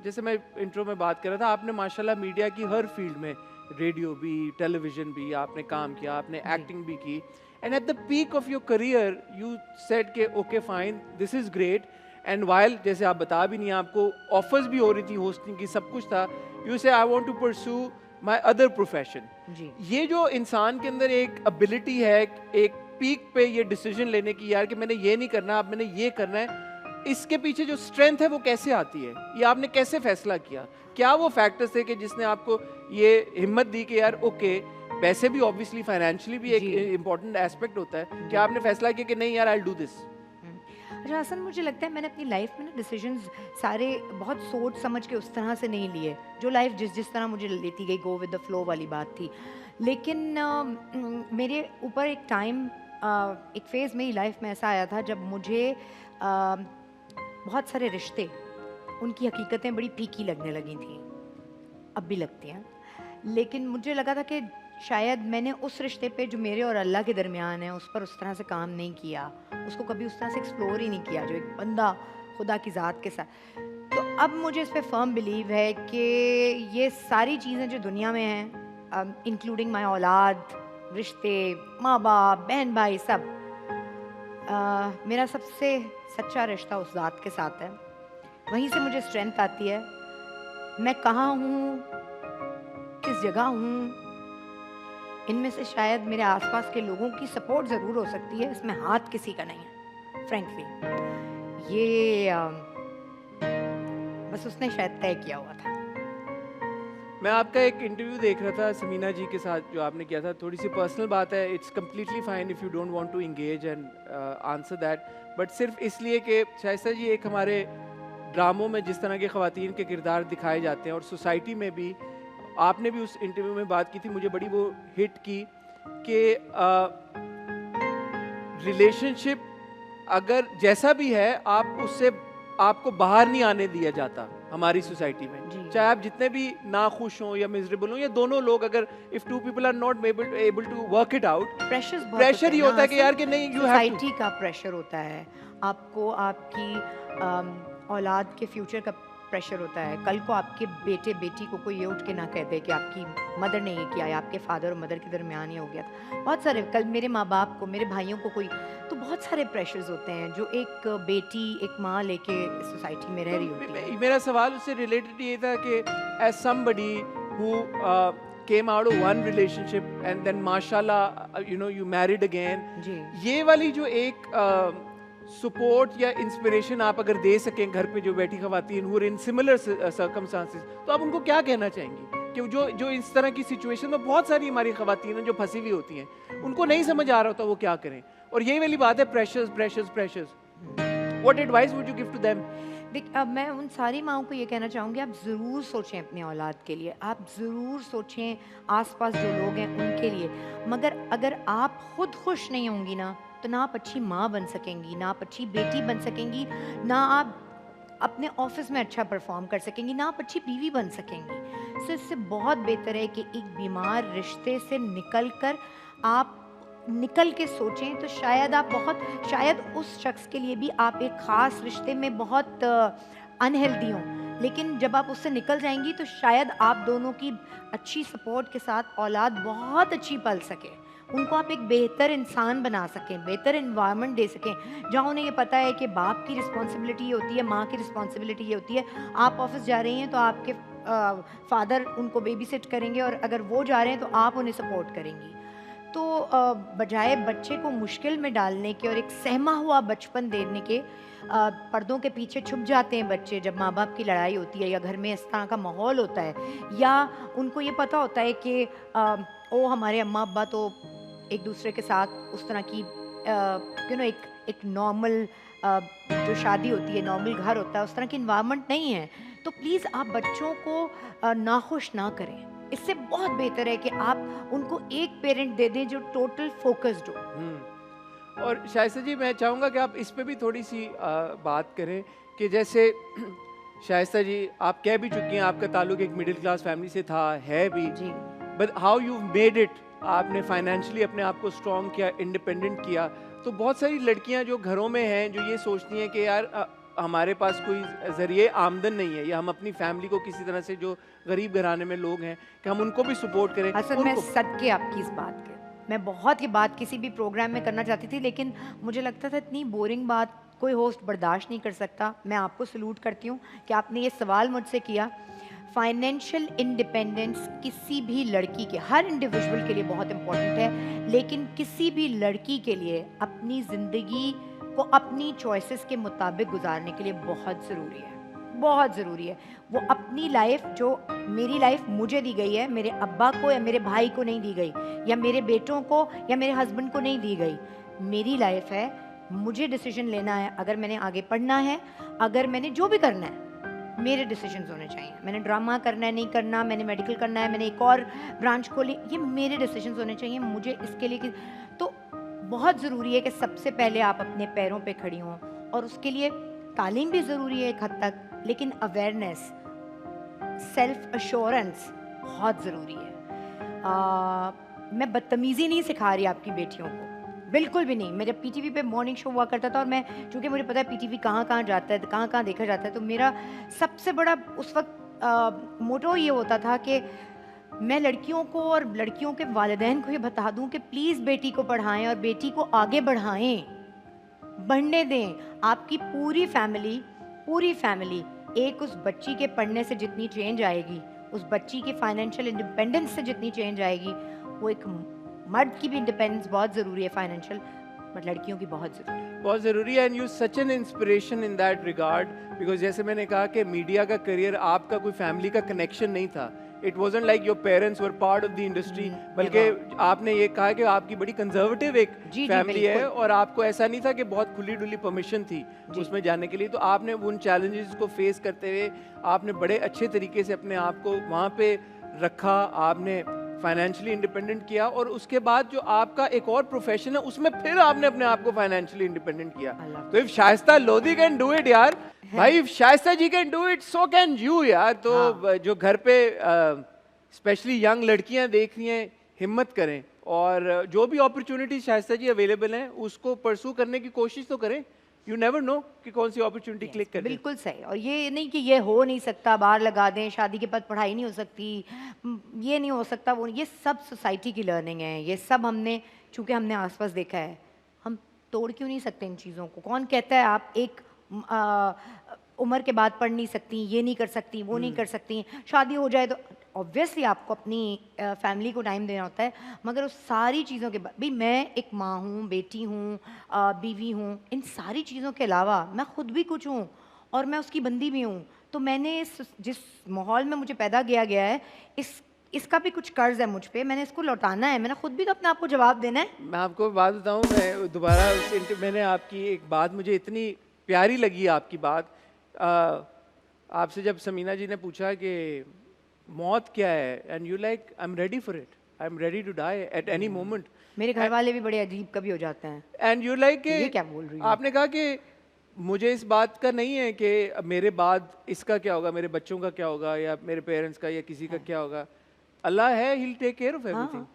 जैसे मैं इंट्रो में बात कर रहा था, आपने माशाल्लाह मीडिया की हर फील्ड में, रेडियो भी, टेलीविजन भी आपने काम किया, आपने एक्टिंग भी की, and at the peak of your career you said के okay fine, this is great, and while जैसे आप बता भी नहीं, आपको ऑफर्स भी हो रही थी होस्टिंग की, सब कुछ था, you say I want to pursue my other profession. जी। ये जो इंसान के अंदर एक एबिलिटी है, एक पीक पे ये डिसीजन लेने की, यार कि मैंने ये नहीं करना, अब मैंने ये करना है, इसके पीछे जो स्ट्रेंथ है वो कैसे आती है? ये आपने कैसे फैसला किया? क्या वो फैक्टर्स थे कि जिसने आपको ये हिम्मत दी कि यार ओके, पैसे भी ऑब्वियसली फाइनेंशियली भी एक इम्पोर्टेंट एस्पेक्ट होता है, कि आपने फैसला किया कि नहीं यार आई विल डू दिस? अच्छा हसन, मुझे लगता है मैंने अपनी लाइफ में ना डिसीजंस सारे बहुत सोच समझ के उस तरह से नहीं लिए, जो लाइफ जिस तरह मुझे लेती गई, गो विद द फ्लो वाली बात थी। लेकिन मेरे ऊपर एक टाइम, एक फेज़ मेरी लाइफ में ऐसा आया था जब मुझे बहुत सारे रिश्ते, उनकी हकीकतें बड़ी फीकी लगने लगी थी, अब भी लगती हैं, लेकिन मुझे लगा था कि शायद मैंने उस रिश्ते पे जो मेरे और अल्लाह के दरमियान है उस पर उस तरह से काम नहीं किया, उसको कभी उस तरह से एक्सप्लोर ही नहीं किया जो एक बंदा खुदा की ज़ात के साथ। तो अब मुझे इस पर फर्म बिलीव है कि ये सारी चीज़ें जो दुनिया में हैं, इंक्लूडिंग माई औलाद, रिश्ते, माँ बाप, बहन भाई, सब, मेरा सबसे सच्चा रिश्ता उस ज़ात के साथ है। वहीं से मुझे स्ट्रेंथ आती है। मैं कहाँ हूँ, किस जगह हूँ, इनमें से शायद मेरे आसपास के लोगों की सपोर्ट ज़रूर हो सकती है, इसमें हाथ किसी का नहीं है फ्रैंकली। ये बस उसने शायद तय किया हुआ था। मैं आपका एक इंटरव्यू देख रहा था समीना जी के साथ जो आपने किया था, थोड़ी सी पर्सनल बात है, it's completely fine if you don't want to engage and answer that, but सिर्फ इसलिए कि शाइस्ता जी एक हमारे ड्रामों में जिस तरह के ख़वातीन के किरदार दिखाए जाते हैं और सोसाइटी में भी, आपने भी उस इंटरव्यू में बात की थी, मुझे बड़ी वो हिट की कि रिलेशनशिप अगर जैसा भी है, आप उससे आपको बाहर नहीं आने दिया जाता हमारी सोसाइटी में, चाहे आप जितने भी नाखुश हों या मिजरेबल हों, या दोनों लोग अगर if two people are not able to work it out, pressure ही होता है कि यार कि नहीं, यू हैव टू। सोसाइटी का प्रेशर होता है, आपको आपकी औलाद के फ्यूचर का प्रेशर होता है। कल को आपके बेटे बेटी को कोई ये उठ के ना कह दे कि आपकी मदर ने ये किया या आपके फादर और मदर के दरमियान ये हो गया था। बहुत सारे, कल मेरे माँ बाप को, मेरे भाइयों को कोई, तो बहुत सारे प्रेशर्स होते हैं जो एक बेटी, एक माँ लेके सोसाइटी में रह रही होती है। मेरा सवाल उससे रिलेटेड ये था कि as somebody who came out of one relationship and then mashallah you married again, ये वाली जो एक सपोर्ट या इंस्पिरेशन आप अगर दे सकें घर पे जो बैठी खवातीन हु इन सिमिलर सर्कमस्टांसेस, तो आप उनको क्या कहना चाहेंगी? कि जो इस तरह की सिचुएशन में बहुत सारी हमारी खवातीन हैं जो फंसी हुई होती हैं, उनको नहीं समझ आ रहा होता वो क्या करें, और यही वाली बात है, pressures pressures pressures, what advice would you give to them? अब मैं उन सारी माओं को ये कहना चाहूँगी, आप ज़रूर सोचें अपनी औलाद के लिए, आप ज़रूर सोचें आसपास जो लोग हैं उनके लिए, मगर अगर आप खुद खुश नहीं होंगी ना, तो ना आप अच्छी माँ बन सकेंगी, ना आप अच्छी बेटी बन सकेंगी, ना आप अपने ऑफिस में अच्छा परफॉर्म कर सकेंगी, ना आप अच्छी बीवी बन सकेंगी। सो इससे बहुत बेहतर है कि एक बीमार रिश्ते से आप निकल के सोचें, तो शायद आप शायद उस शख्स के लिए भी आप एक ख़ास रिश्ते में बहुत अनहेल्दी हों, लेकिन जब आप उससे निकल जाएंगी तो शायद आप दोनों की अच्छी सपोर्ट के साथ औलाद बहुत अच्छी पल सके, उनको आप एक बेहतर इंसान बना सकें, बेहतर इन्वायरमेंट दे सकें, जहाँ उन्हें ये पता है कि बाप की रिस्पॉन्सिबिलिटी ये होती है, माँ की रिस्पॉन्सिबिलिटी ये होती है। आप ऑफिस जा रही हैं तो आपके फादर उनको बेबी सिट करेंगे, और अगर वो जा रहे हैं तो आप उन्हें सपोर्ट करेंगी। तो बजाय बच्चे को मुश्किल में डालने के और एक सहमा हुआ बचपन देने के, पर्दों के पीछे छुप जाते हैं बच्चे जब माँ बाप की लड़ाई होती है या घर में इस तरह का माहौल होता है, या उनको ये पता होता है कि ओ हमारे अम्मा अब्बा तो एक दूसरे के साथ उस तरह की एक नॉर्मल जो शादी होती है, नॉर्मल घर होता है, उस तरह की इन्वायरमेंट नहीं है। तो प्लीज़ आप बच्चों को नाखुश ना करें, इससे बहुत बेहतर है कि आप उनको एक पेरेंट दे दें जो टोटल फोकस्ड हो। और शाइस्ता जी, मैं चाहूँगा कि आप इस पे भी थोड़ी सी बात करें कि जैसे शाइस्ता जी आप कह भी चुकी हैं आपका ताल्लुक एक मिडिल क्लास फैमिली से था, है भी, but how you made it, आपने फाइनेंशियली अपने आप को स्ट्रॉन्ग किया, इंडिपेंडेंट किया। तो बहुत सारी लड़कियां जो घरों में हैं जो ये सोचती हैं कि यार हमारे पास कोई ज़रिए आमदन नहीं है, या हम अपनी फैमिली को किसी तरह से, जो गरीब घराने में लोग हैं, कि हम उनको भी सपोर्ट करें। असल में सदके आपकी इस बात के, मैं बहुत ये बात किसी भी प्रोग्राम में करना चाहती थी, लेकिन मुझे लगता था इतनी बोरिंग बात कोई होस्ट बर्दाश्त नहीं कर सकता। मैं आपको सलूट करती हूँ कि आपने ये सवाल मुझसे किया। फाइनेंशियल इंडिपेंडेंस किसी भी लड़की के, हर इंडिविजुअल के लिए बहुत इम्पोर्टेंट है, लेकिन किसी भी लड़की के लिए अपनी ज़िंदगी को अपनी चॉइसेस के मुताबिक गुजारने के लिए बहुत ज़रूरी है, बहुत ज़रूरी है। वो अपनी लाइफ, जो मेरी लाइफ मुझे दी गई है, मेरे अब्बा को या मेरे भाई को नहीं दी गई, या मेरे बेटों को या मेरे हस्बैंड को नहीं दी गई। मेरी लाइफ है, मुझे डिसीजन लेना है। अगर मैंने आगे पढ़ना है, अगर मैंने जो भी करना है, मेरे डिसीजंस होने चाहिए। मैंने ड्रामा करना है, नहीं करना, मैंने मेडिकल करना है, मैंने एक और ब्रांच खोली, ये मेरे डिसीजंस होने चाहिए। मुझे इसके लिए तो बहुत ज़रूरी है कि सबसे पहले आप अपने पैरों पे खड़ी हों, और उसके लिए तालीम भी ज़रूरी है एक हद तक, लेकिन अवेयरनेस, सेल्फ अश्योरेंस बहुत ज़रूरी है। मैं बदतमीज़ी नहीं सिखा रही आपकी बेटियों को, बिल्कुल भी नहीं। मेरा पीटीवी पे मॉर्निंग शो हुआ करता था, और मैं, चूँकि मुझे पता है पीटीवी कहाँ कहाँ जाता है, कहाँ कहाँ देखा जाता है, तो मेरा सबसे बड़ा उस वक्त मोटो ये होता था कि मैं लड़कियों को और लड़कियों के वालिदैन को ये बता दूं कि प्लीज़ बेटी को पढ़ाएं और बेटी को आगे बढ़ाएं, बढ़ने दें। आपकी पूरी फैमिली एक उस बच्ची के पढ़ने से जितनी चेंज आएगी, उस बच्ची के फाइनेंशियल इंडिपेंडेंस से जितनी चेंज आएगी, वो एक मर्द की भी इंडिपेंडेंस बहुत ज़रूरी है फाइनेंशियल, बट लड़कियों की बहुत ज़रूरी है। And you such an inspiration in that regard, because जैसे मैंने कहा कि मीडिया का करियर, आपका कोई फैमिली का कनेक्शन नहीं था। It wasn't like your parents were part of the industry, बल्कि आपने ये कहा कि आपकी बड़ी कंजर्वेटिव एक फैमिली है, और आपको ऐसा नहीं था कि बहुत खुली डुली परमिशन थी उसमें जाने के लिए। तो आपने उन चैलेंजेस को फेस करते हुए आपने बड़े अच्छे तरीके से अपने आप को वहाँ पे रखा, आपने फाइनेंशियली इंडिपेंडेंट किया, और उसके बाद जो आपका एक और प्रोफेशन है उसमें फिर आपने अपने आप को फाइनेंशियली इंडिपेंडेंट किया। तो if Shaista Lodhi can do it यार, भाई if Shaista ji can do it, so can you यार। तो जो घर पे स्पेशली यंग लड़कियां देख रही हैं, हिम्मत करें, और जो भी अपॉर्चुनिटी शाइस्ता जी अवेलेबल हैं उसको परसू करने की कोशिश तो करें। यू नेवर नो कि कौन सी अपॉर्चुनिटी क्लिक कर। बिल्कुल सही। और ये नहीं कि ये हो नहीं सकता, बाहर लगा दें, शादी के बाद पढ़ाई नहीं हो सकती, ये नहीं हो सकता, वो, ये सब सोसाइटी की लर्निंग है। ये सब हमने, चूँकि हमने आसपास देखा है, हम तोड़ क्यों नहीं सकते इन चीज़ों को? कौन कहता है आप एक उम्र के बाद पढ़ नहीं सकती, ये नहीं कर सकती, वो नहीं कर सकती, शादी हो जाए तो ऑब्वियसली आपको अपनी फैमिली को टाइम देना होता है। मगर उस सारी चीज़ों के बाद भी, मैं एक माँ हूँ, बेटी हूँ, बीवी हूँ, इन सारी चीज़ों के अलावा मैं खुद भी कुछ हूँ, और मैं उसकी बंदी भी हूँ। तो मैंने जिस माहौल में मुझे पैदा किया गया है, इसका भी कुछ कर्ज है मुझ पे, मैंने इसको लौटाना है। मैंने खुद भी तो अपने आप को जवाब देना है। मैं आपको बात बताऊँ, मैं दोबारा मैंने आपकी एक बात, मुझे इतनी प्यारी लगी आपकी बात। आपसे जब समीना जी ने पूछा कि मौत क्या है, and you like, I am ready for it, I am ready to die at any moment. मेरे घर वाले भी बड़े अजीब कभी हो जाते हैं। एंड यू लाइक, ये क्या बोल रही है? आपने कहा कि मुझे इस बात का नहीं है कि मेरे बाद इसका क्या होगा, मेरे बच्चों का क्या होगा, या मेरे पेरेंट्स का, या किसी का क्या होगा। अल्लाह है, he will take care of everything.